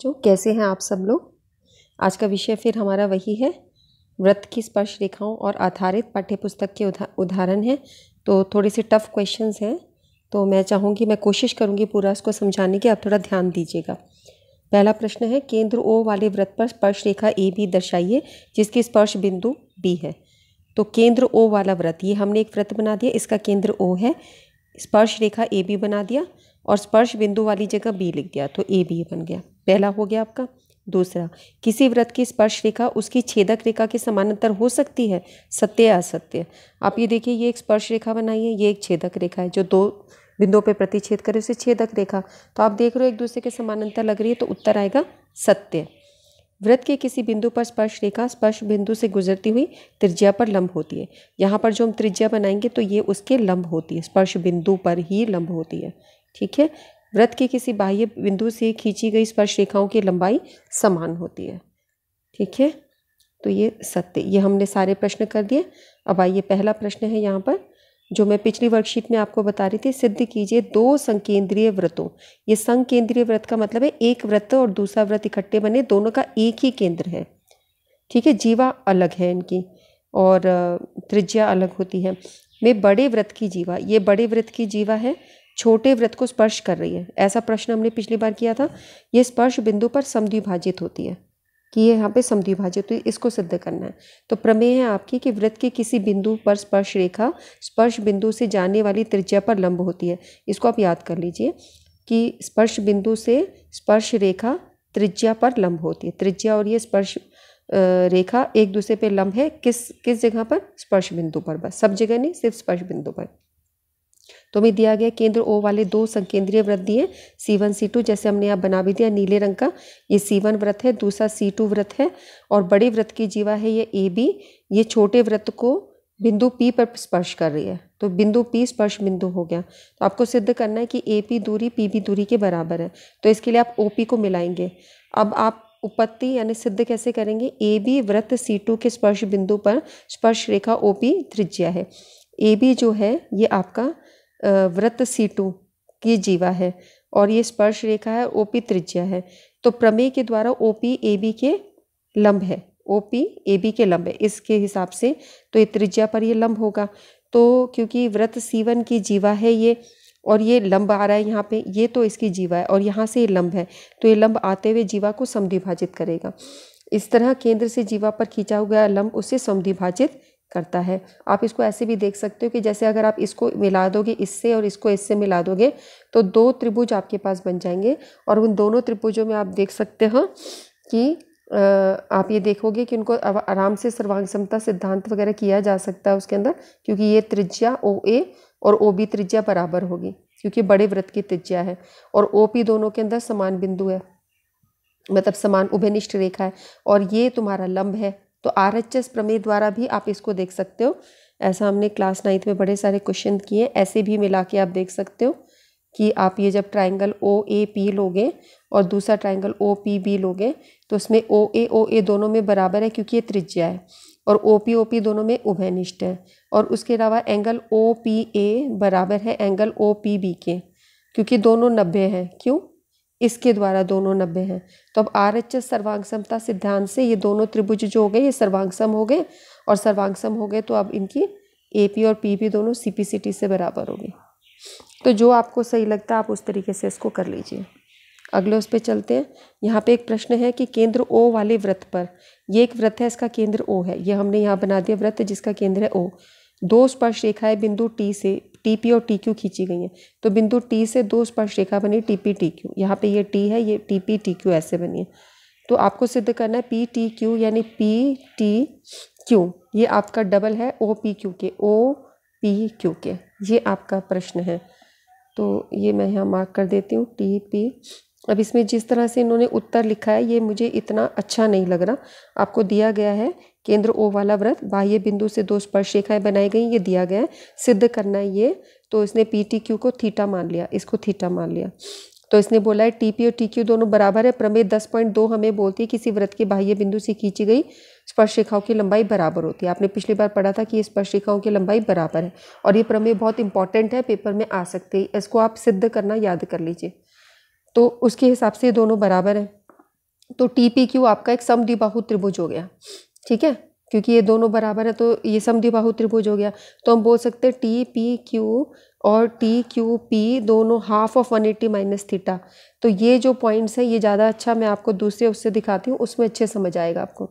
बच्चों, कैसे हैं आप सब लोग। आज का विषय फिर हमारा वही है, वृत्त की स्पर्श रेखाओं और आधारित पाठ्यपुस्तक के उदाहरण हैं। तो थोड़े से टफ क्वेश्चंस हैं, तो मैं चाहूँगी, मैं कोशिश करूँगी पूरा इसको समझाने की, आप थोड़ा ध्यान दीजिएगा। पहला प्रश्न है, केंद्र O वाले वृत्त पर स्पर्श रेखा AB दर्शाइए जिसकी स्पर्श बिंदु B है। तो केंद्र O वाला वृत्त, ये हमने एक वृत्त बना दिया, इसका केंद्र O है, स्पर्श रेखा AB बना दिया और स्पर्श बिंदु वाली जगह B लिख दिया, तो AB बन गया। पहला हो गया आपका। दूसरा, किसी वृत्त की स्पर्श रेखा उसकी छेदक रेखा के समानांतर हो सकती है, सत्य या असत्य। आप ये देखिए, ये एक स्पर्श रेखा बनाई है, ये एक छेदक रेखा है, जो दो बिंदुओं पे प्रतिच्छेद करे उसे छेदक रेखा। तो आप देख रहे हो एक दूसरे के समानांतर लग रही है, तो उत्तर आएगा सत्य। वृत्त के किसी बिंदु पर स्पर्श रेखा स्पर्श बिंदु से गुजरती हुई त्रिज्या पर लंब होती है। यहाँ पर जो हम त्रिज्या बनाएंगे तो ये उसके लंब होती है, स्पर्श बिंदु पर ही लंब होती है। ठीक है। वृत्त के किसी बाह्य बिंदु से खींची गई स्पर्श रेखाओं की लंबाई समान होती है। ठीक है, तो ये सत्य। ये हमने सारे प्रश्न कर दिए। अब आइए, पहला प्रश्न है यहाँ पर, जो मैं पिछली वर्कशीट में आपको बता रही थी। सिद्ध कीजिए दो संकेंद्रीय वृत्तों। ये संकेंद्रीय वृत्त का मतलब है एक वृत्त और दूसरा वृत्त इकट्ठे बने, दोनों का एक ही केंद्र है। ठीक है, जीवा अलग है इनकी और त्रिज्या अलग होती है। में बड़े वृत्त की जीवा, ये बड़े वृत्त की जीवा है, छोटे वृत्त को स्पर्श कर रही है। ऐसा प्रश्न हमने पिछली बार किया था। ये स्पर्श बिंदु पर समद्विभाजित होती है, कि ये यहाँ पे समद्विभाजित हुई, इसको सिद्ध करना है। तो प्रमेय है आपकी कि वृत्त के किसी बिंदु पर स्पर्श रेखा स्पर्श बिंदु से जाने वाली त्रिज्या पर लंब होती है। इसको आप याद कर लीजिए कि स्पर्श बिंदु से स्पर्श रेखा त्रिज्या पर लंब होती है। त्रिज्या और ये स्पर्श रेखा एक दूसरे पे लंब है, किस जगह पर? स्पर्श बिंदु पर, बस, सब जगह नहीं, सिर्फ स्पर्श बिंदु पर। तो हमें दिया गया केंद्र O वाले दो संकेंद्रीय वृत्त दिए, C1 C2, जैसे हमने यहाँ बना भी दिया नीले रंग का। ये C1 वृत्त है, दूसरा C2 वृत्त है, और बड़े वृत्त की जीवा है ये AB। ये छोटे वृत्त को बिंदु P पर स्पर्श कर रही है, तो बिंदु P स्पर्श बिंदु हो गया। तो आपको सिद्ध करना है कि AP दूरी PB दूरी के बराबर है। तो इसके लिए आप OP को मिलाएंगे। अब आप उपपत्ति यानी सिद्ध कैसे करेंगे? AB वृत्त C2 के स्पर्श बिंदु पर स्पर्श रेखा OP त्रिज्या है। AB जो है ये आपका वृत्त C2 की जीवा है और ये स्पर्श रेखा है, OP त्रिज्या है। तो प्रमेय के द्वारा OP AB के लंब है, OP AB के लंब है, इसके हिसाब से तो ये त्रिज्या पर ये लंब होगा। तो क्योंकि वृत्त C1 की जीवा है ये, और ये लंब आ रहा है यहाँ पे, ये तो इसकी जीवा है और यहाँ से ये लंब है, तो ये लंब आते हुए जीवा को समद्विभाजित करेगा। इस तरह केंद्र से जीवा पर खींचा हुआ लंब उसे समद्विभाजित करता है। आप इसको ऐसे भी देख सकते हो कि जैसे अगर आप इसको मिला दोगे इससे और इसको इससे मिला दोगे तो दो त्रिभुज आपके पास बन जाएंगे, और उन दोनों त्रिभुजों में आप देख सकते हो कि आप ये देखोगे कि उनको आराम से सर्वांग समता सिद्धांत वगैरह किया जा सकता है उसके अंदर, क्योंकि ये त्रिज्या OA और OB त्रिज्या बराबर होगी, क्योंकि बड़े वृत्त की त्रिज्या है, और OP दोनों के अंदर समान बिंदु है, मतलब समान उभयनिष्ठ रेखा है, और ये तुम्हारा लंब है। तो RHS प्रमेय द्वारा भी आप इसको देख सकते हो। ऐसा हमने क्लास 9th में बड़े सारे क्वेश्चन किए, ऐसे भी मिला के आप देख सकते हो कि आप ये जब ट्राइंगल OAP लोगे और दूसरा ट्राइंगल OPB लोगे तो उसमें OA दोनों में बराबर है, क्योंकि ये त्रिज्या है, और OP दोनों में उभयनिष्ठ है। और उसके अलावा एंगल OPA बराबर है एंगल OPB के, क्योंकि दोनों 90 हैं। क्यों? इसके द्वारा दोनों 90 हैं। तो अब RHS सर्वांग समता सिद्धांत से ये दोनों त्रिभुज जो हो गए ये सर्वांग सम हो गए, और सर्वांग सम हो गए तो अब इनकी AP और PB दोनों CPCT से बराबर हो गई। तो जो आपको सही लगता है आप उस तरीके से इसको कर लीजिए। अगले उस पर चलते हैं। यहाँ पे एक प्रश्न है कि केंद्र O वाले वृत्त पर, ये एक वृत्त है, इसका केंद्र O है, ये हमने यहाँ बना दिया वृत्त जिसका केंद्र है O। दो स्पर्श रेखाएं बिंदु T से TP और TQ खींची गई हैं। तो बिंदु T से दो स्पर्श रेखा बनी TP TQ, यहाँ पे ये T है, ये TP TQ ऐसे बनी है। तो आपको सिद्ध करना है PTQ यानी PTQ ये आपका डबल है OPQ के, OPQ के, ये आपका प्रश्न है। तो ये मैं यहाँ मार्क कर देती हूँ TP। अब इसमें जिस तरह से इन्होंने उत्तर लिखा है ये मुझे इतना अच्छा नहीं लग रहा। आपको दिया गया है केंद्र O वाला वृत्त, बाह्य बिंदु से दो स्पर्श रेखाएं बनाई गई, ये दिया गया है, सिद्ध करना है ये। तो इसने PTQ को थीटा मान लिया, इसको थीटा मान लिया। तो इसने बोला है TP और TQ दोनों बराबर है। प्रमेय 10.2 हमें बोलती है किसी वृत्त के बाह्य बिंदु से खींची गई स्पर्श रेखाओं की लंबाई बराबर होती है। आपने पिछली बार पढ़ा था कि ये स्पर्श रेखाओं की लंबाई बराबर है, और ये प्रमेय बहुत इंपॉर्टेंट है, पेपर में आ सकते हैं, इसको आप सिद्ध करना याद कर लीजिए। तो उसके हिसाब से दोनों बराबर है। तो टी पी क्यू आपका एक समद्विबाहु त्रिभुज हो गया, ठीक है, क्योंकि ये दोनों बराबर है तो ये समद्विबाहु त्रिभुज हो गया। तो हम बोल सकते हैं टी पी क्यू और टी क्यू पी दोनों हाफ ऑफ 180 माइनस थीटा। तो ये जो पॉइंट्स हैं ये ज़्यादा अच्छा मैं आपको दूसरे उससे दिखाती हूँ, उसमें अच्छे समझ आएगा आपको।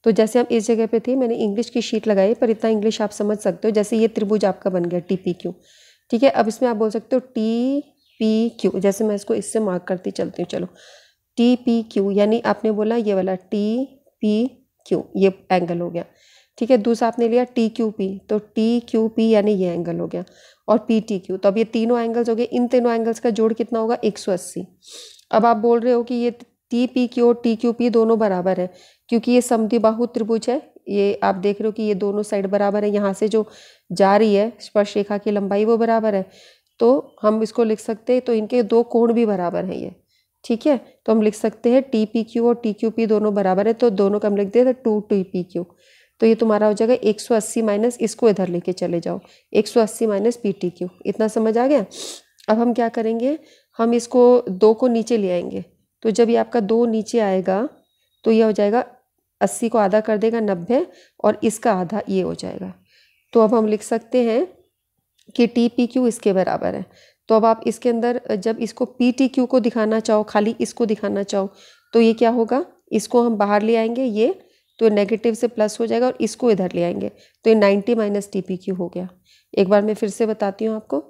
तो जैसे हम इस जगह पे थे, मैंने इंग्लिश की शीट लगाई, पर इतना इंग्लिश आप समझ सकते हो। जैसे ये त्रिभुज आपका बन गया टी पी क्यू, ठीक है। अब इसमें आप बोल सकते हो टी पी क्यू, जैसे मैं इसको इससे मार्क करती चलती हूँ, चलो टी पी क्यू, यानी आपने बोला ये वाला टी पी क्यू, ये एंगल हो गया, ठीक है। दूसरा आपने लिया टी क्यू पी, तो टी क्यू पी यानी ये एंगल हो गया, और पी टी क्यू, तो अब ये तीनों एंगल्स हो गए। इन तीनों एंगल्स का जोड़ कितना होगा? 180। अब आप बोल रहे हो कि ये टी पी क्यू और टी क्यू पी दोनों बराबर है, क्योंकि ये समद्विबाहु त्रिभुज है। ये आप देख रहे हो कि ये दोनों साइड बराबर है, यहाँ से जो जा रही है स्पर्श रेखा की लंबाई वो बराबर है, तो हम इसको लिख सकते हैं। तो इनके दो कोण भी बराबर हैं ये, ठीक है। तो हम लिख सकते हैं टी पी क्यू और टी क्यू पी दोनों बराबर है, तो दोनों का हम लिख देते 2 टी पी क्यू। तो ये तुम्हारा हो जाएगा 180 माइनस, इसको इधर लेके चले जाओ, 180 माइनस पी टी क्यू। इतना समझ आ गया? अब हम क्या करेंगे, हम इसको 2 को नीचे ले आएंगे। तो जब ये आपका 2 नीचे आएगा तो ये हो जाएगा 80 को आधा कर देगा 90, और इसका आधा ये हो जाएगा। तो अब हम लिख सकते हैं कि टी पी क्यू इसके बराबर है। तो अब आप इसके अंदर जब इसको पी टी क्यू को दिखाना चाहो, खाली इसको दिखाना चाहो, तो ये क्या होगा, इसको हम बाहर ले आएंगे, ये तो नेगेटिव से प्लस हो जाएगा, और इसको इधर ले आएंगे, तो ये 90 माइनस टी पी क्यू हो गया। एक बार मैं फिर से बताती हूँ आपको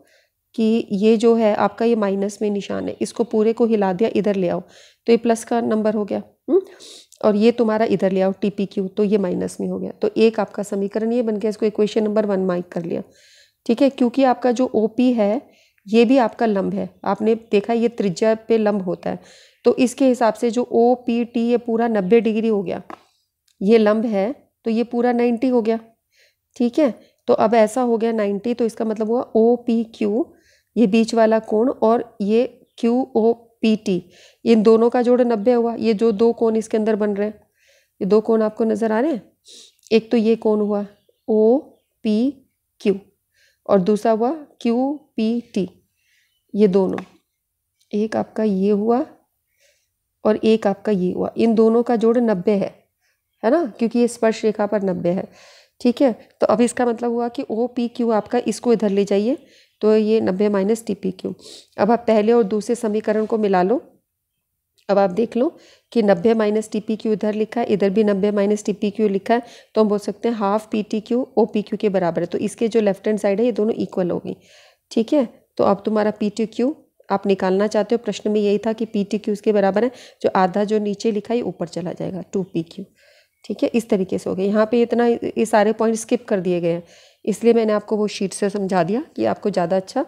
कि ये जो है आपका ये माइनस में निशान है, इसको पूरे को हिला दिया, इधर ले आओ, तो ये प्लस का नंबर हो गया, और ये तुम्हारा इधर ले आओ टी पी क्यू, तो ये माइनस में हो गया। तो एक आपका समीकरण ये बन गया, इसको इक्वेशन नंबर 1 मार्क कर लिया, ठीक है। क्योंकि आपका जो ओ पी है ये भी आपका लंब है, आपने देखा ये त्रिज्या पे लंब होता है, तो इसके हिसाब से जो ओ पी टी ये पूरा 90 डिग्री हो गया, ये लंब है तो ये पूरा 90 हो गया, ठीक है। तो अब ऐसा हो गया 90, तो इसका मतलब हुआ ओ पी क्यू, ये बीच वाला कोण, और ये क्यू ओ पी टी, इन दोनों का जोड़ 90 हुआ। ये जो 2 कोण इसके अंदर बन रहे हैं, ये 2 कोण आपको नजर आ रहे हैं, एक तो ये कोण हुआ ओ पी क्यू, और दूसरा हुआ क्यू पी टी, ये दोनों, एक आपका ये हुआ और एक आपका ये हुआ, इन दोनों का जोड़ 90 है ना, क्योंकि ये स्पर्श रेखा पर 90 है, ठीक है। तो अब इसका मतलब हुआ कि ओ पी क्यू आपका, इसको इधर ले जाइए, तो ये 90 माइनस टी पी क्यू। अब आप पहले और दूसरे समीकरण को मिला लो। अब आप देख लो कि 90 माइनस टी पी क्यू इधर लिखा है, इधर भी 90 माइनस टी पी क्यू लिखा है, तो हम बोल सकते हैं half P T Q O P Q के बराबर है। तो इसके जो लेफ्ट हैंड साइड है ये दोनों इक्वल होगी, ठीक है। तो अब तुम्हारा पी टी क्यू आप निकालना चाहते हो, प्रश्न में यही था कि पी टी क्यू इसके बराबर है, जो आधा जो नीचे लिखा है ऊपर चला जाएगा 2 पी क्यू, ठीक है। इस तरीके से हो गया। यहाँ पे इतना ये सारे पॉइंट स्किप कर दिए गए हैं, इसलिए मैंने आपको वो शीट से समझा दिया कि आपको ज़्यादा अच्छा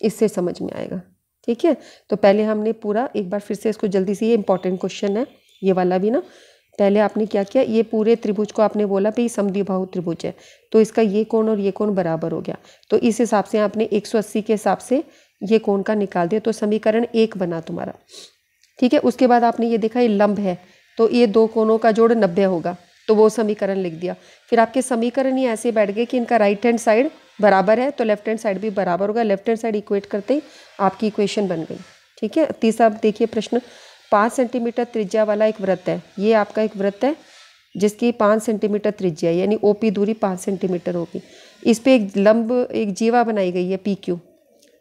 इससे समझ में आएगा, ठीक है। तो पहले हमने पूरा एक बार फिर से इसको जल्दी से, ये इंपॉर्टेंट क्वेश्चन है ये वाला भी ना। पहले आपने क्या किया, ये पूरे त्रिभुज को आपने बोला भाई समद्विबाहु त्रिभुज है, तो इसका ये कोण और ये कोण बराबर हो गया, तो इस हिसाब से आपने 180 के हिसाब से ये कोण का निकाल दिया, तो समीकरण 1 बना तुम्हारा, ठीक है। उसके बाद आपने ये देखा ये लंब है, तो ये 2 कोणों का जोड़ 90 होगा, तो वो समीकरण लिख दिया। फिर आपके समीकरण ही ऐसे बैठ गए कि इनका राइट हैंड साइड बराबर है, तो लेफ्ट हैंड साइड भी बराबर होगा, लेफ्ट हैंड साइड इक्वेट करते ही आपकी इक्वेशन बन गई, ठीक है। तीसरा देखिए प्रश्न, 5 सेंटीमीटर त्रिज्या वाला एक वृत्त है, ये आपका एक वृत्त है जिसकी 5 सेंटीमीटर त्रिज्या है, यानी ओ पी दूरी 5 सेंटीमीटर होगी। इस पे एक लंब, एक जीवा बनाई गई है पी क्यू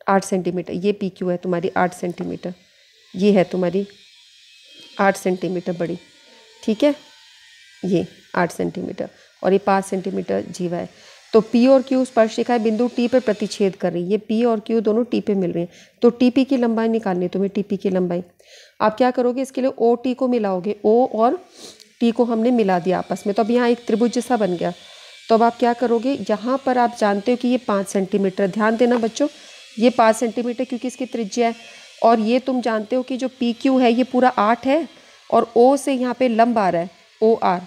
8 सेंटीमीटर, ये पी क्यू है तुम्हारी 8 सेंटीमीटर, ये है तुम्हारी 8 सेंटीमीटर बड़ी, ठीक है, ये 8 सेंटीमीटर, और ये 5 सेंटीमीटर जीवा है। तो पी और क्यू स्पर्शिकाएं बिंदु टी पर प्रतिच्छेद कर रही है, ये पी और क्यू दोनों टी पे मिल रही हैं, तो टी पी की लंबाई निकालनी है तुम्हें, टी पी की लंबाई। आप क्या करोगे, इसके लिए ओ टी को मिलाओगे, ओ और टी को हमने मिला दिया आपस में, तो अब यहाँ एक त्रिभुज जैसा बन गया। तो अब आप क्या करोगे, यहाँ पर आप जानते हो कि ये 5 सेंटीमीटर, ध्यान देना बच्चों, ये 5 सेंटीमीटर क्योंकि इसकी त्रिज्या है, और ये तुम जानते हो कि जो पी क्यू है ये पूरा 8 है, और ओ से यहाँ पे लंब आ रहा है, ओ आर,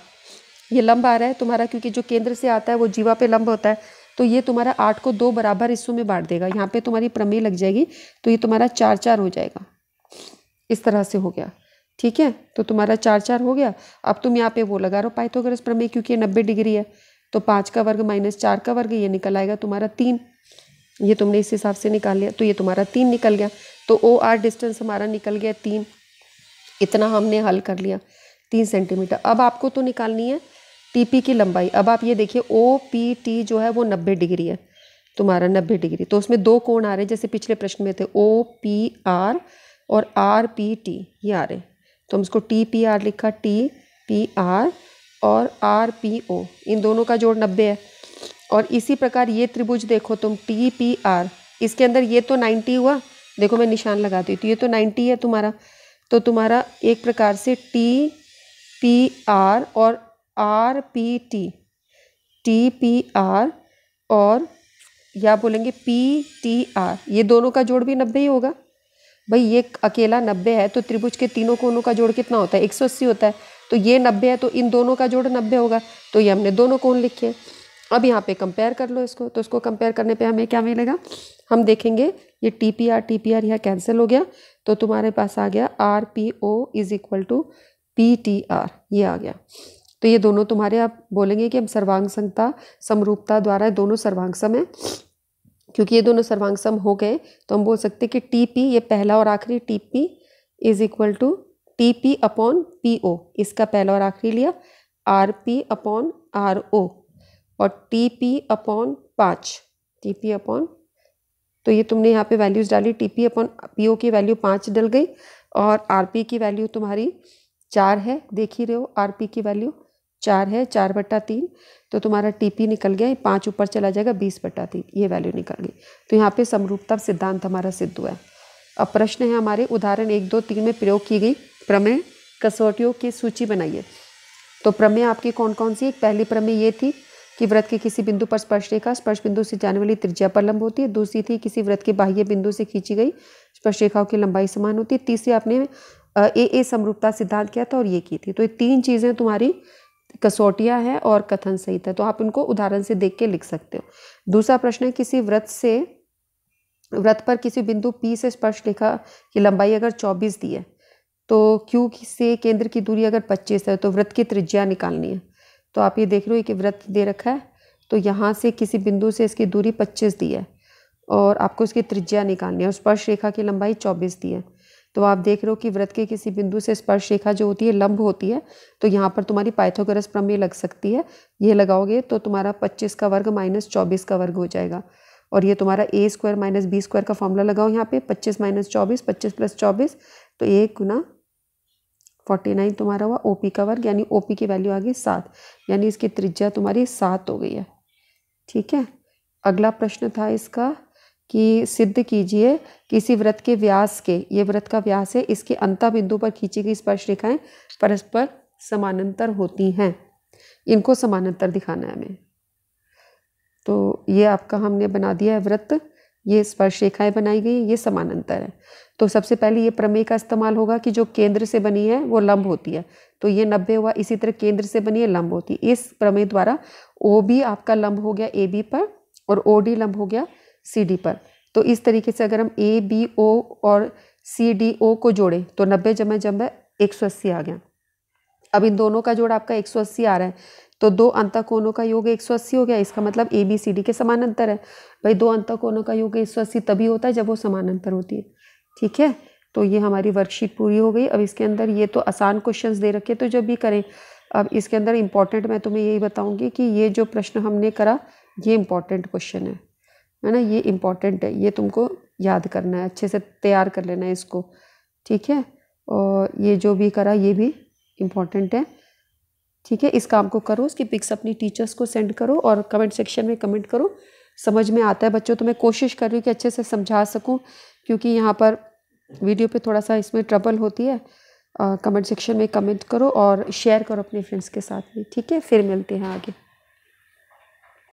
ये लंब आ रहा है तुम्हारा, क्योंकि जो केंद्र से आता है वो जीवा पे लंब होता है, तो ये तुम्हारा 8 को 2 बराबर हिस्सों में बांट देगा। यहाँ पे तुम्हारी प्रमेय लग जाएगी, तो ये तुम्हारा 4-4 हो जाएगा, इस तरह से हो गया, ठीक है। तो तुम्हारा 4-4 हो गया। अब तुम यहाँ पे वो लगा रहे हो पाइथागोरस प्रमेय, क्योंकि 90 डिग्री है, तो 5 का वर्ग माइनस 4 का वर्ग, ये निकल आएगा तुम्हारा 3, ये तुमने इस हिसाब से निकाल लिया, तो ये तुम्हारा 3 निकल गया। तो ओ आर डिस्टेंस हमारा निकल गया 3, इतना हमने हल कर लिया 3 सेंटीमीटर। अब आपको तो निकालनी है टीपी की लंबाई। अब आप ये देखिए OPT जो है वो 90 डिग्री है तुम्हारा, 90 डिग्री। तो उसमें 2 कोण आ रहे हैं जैसे पिछले प्रश्न में थे, OPR और RPT ये आ रहे। तो हम इसको TPR लिखा, TPR और RPO, इन दोनों का जोड़ 90 है। और इसी प्रकार ये त्रिभुज देखो तुम TPR, इसके अंदर ये तो 90 हुआ, देखो मैं निशान लगाती हूँ, तो ये तो 90 है तुम्हारा। तो तुम्हारा एक प्रकार से TPR और RPT, TPR और या बोलेंगे PTR, ये दोनों का जोड़ भी 90 ही होगा भाई। ये अकेला 90 है तो त्रिभुज के तीनों कोनों का जोड़ कितना होता है, 180 होता है। तो ये 90 है तो इन दोनों का जोड़ 90 होगा। तो ये हमने दोनों कोण लिखे। अब यहाँ पे कंपेयर कर लो इसको, तो इसको कंपेयर करने पे हमें क्या मिलेगा, हम देखेंगे ये TPR यहाँ कैंसिल हो गया, तो तुम्हारे पास आ गया RPO is equal to PTR, ये आ गया। तो ये दोनों तुम्हारे, आप बोलेंगे कि हम सर्वांग समता समरूपता द्वारा दोनों सर्वांग सम है, क्योंकि ये दोनों सर्वांग सम हो गए तो हम बोल सकते हैं कि TP, ये पहला और आखिरी, TP is equal to TP upon PO, इसका पहला और आखिरी लिया, RP अपॉन RO और TP अपॉन 5, TP अपॉन, तो ये तुमने यहाँ पे वैल्यूज़ डाली, TP अपॉन PO की वैल्यू 5 डल गई और RP की वैल्यू तुम्हारी 4 है, देख ही रहे हो RP की वैल्यू 4 है, 4/3, तो तुम्हारा TP निकल गया, 5 ऊपर चला जाएगा, 20/3 ये वैल्यू निकल गई। तो यहाँ पे समरूपता सिद्धांत हमारा सिद्ध हुआ है। अब प्रश्न है हमारे उदाहरण 1, 2, 3 में प्रयोग की गई प्रमेय कसौटियों की सूची बनाइए। तो प्रमेय आपकी कौन कौन सी, एक पहली प्रमेय ये थी कि वृत्त के किसी बिंदु पर स्पर्श रेखा स्पर्श बिंदु से जाने वाली त्रिज्या पर लंब होती है। दूसरी थी किसी वृत्त के बाह्य बिंदु से खींची गई स्पर्श रेखाओं की लंबाई समान होती है। तीसरी आपने ए समरूपता सिद्धांत किया था और ये की थी। तो ये 3 चीज़ें तुम्हारी कसौटियाँ हैं और कथन सहित है, तो आप इनको उदाहरण से देख के लिख सकते हो। दूसरा प्रश्न है किसी वृत्त पर किसी बिंदु P से स्पर्श रेखा की लंबाई अगर 24 दी है तो Q से केंद्र की दूरी अगर 25 है तो वृत्त की त्रिज्या निकालनी है। तो आप ये देख रहे हो कि वृत्त दे रखा है, तो यहाँ से किसी बिंदु से इसकी दूरी 25 दी है और आपको इसकी त्रिज्या निकालनी है और स्पर्श रेखा की लंबाई 24 दी है। तो आप देख रहे हो कि वृत्त के किसी बिंदु से स्पर्श रेखा जो होती है लंब होती है, तो यहाँ पर तुम्हारी पाइथागोरस प्रमेय लग सकती है। ये लगाओगे तो तुम्हारा 25 का वर्ग माइनस 24 का वर्ग हो जाएगा और ये तुम्हारा A² माइनस B² का फॉर्मूला लगाओ यहाँ पे, 25 माइनस 24, 25 प्लस 24, तो 1 गुना 49 तुम्हारा हुआ OP का वर्ग, यानी OP की वैल्यू आ गई 7, यानी इसकी त्रिज्या तुम्हारी 7 हो गई है। ठीक है, अगला प्रश्न था इसका कि सिद्ध कीजिए किसी वृत्त के व्यास के, ये वृत्त का व्यास है, इसके अंत बिंदु पर खींची गई स्पर्श रेखाएं परस्पर समानांतर होती हैं। इनको समानांतर दिखाना है हमें। तो ये आपका हमने बना दिया है वृत्त, ये स्पर्श रेखाएं बनाई गई, ये समानांतर है। तो सबसे पहले ये प्रमेय का इस्तेमाल होगा कि जो केंद्र से बनी है वो लंब होती है, तो ये 90 हुआ। इसी तरह केंद्र से बनी है लंब होती है। इस प्रमेय द्वारा OB आपका लंब हो गया AB पर और OD लंब हो गया CD पर। तो इस तरीके से अगर हम ABO और CDO को जोड़े तो 90 जमा 180 आ गया। अब इन दोनों का जोड़ आपका 180 आ रहा है, तो 2 अंतःकोणों का योग 180 हो गया। इसका मतलब ABCD के समानांतर है। भाई 2 अंतःकोणों का योग 180 तभी होता है जब वो समानांतर होती है। ठीक है, तो ये हमारी वर्कशीट पूरी हो गई। अब इसके अंदर ये तो आसान क्वेश्चंस दे रखे, तो जब भी करें, अब इसके अंदर इम्पॉर्टेंट मैं तुम्हें यही बताऊंगी कि ये जो प्रश्न हमने करा ये इम्पॉर्टेंट क्वेश्चन है ना, ये इम्पॉर्टेंट है, ये तुमको याद करना है, अच्छे से तैयार कर लेना है इसको। ठीक है, और ये जो भी करा ये भी इम्पॉर्टेंट है। ठीक है, इस काम को करो, इसकी पिक्स अपनी टीचर्स को सेंड करो और कमेंट सेक्शन में कमेंट करो। समझ में आता है बच्चों, तो मैं कोशिश कर रही हूँ कि अच्छे से समझा सकूँ, क्योंकि यहाँ पर वीडियो पे थोड़ा सा इसमें ट्रबल होती है। कमेंट सेक्शन में कमेंट करो और शेयर करो अपने फ्रेंड्स के साथ भी। ठीक है, फिर मिलते हैं आगे।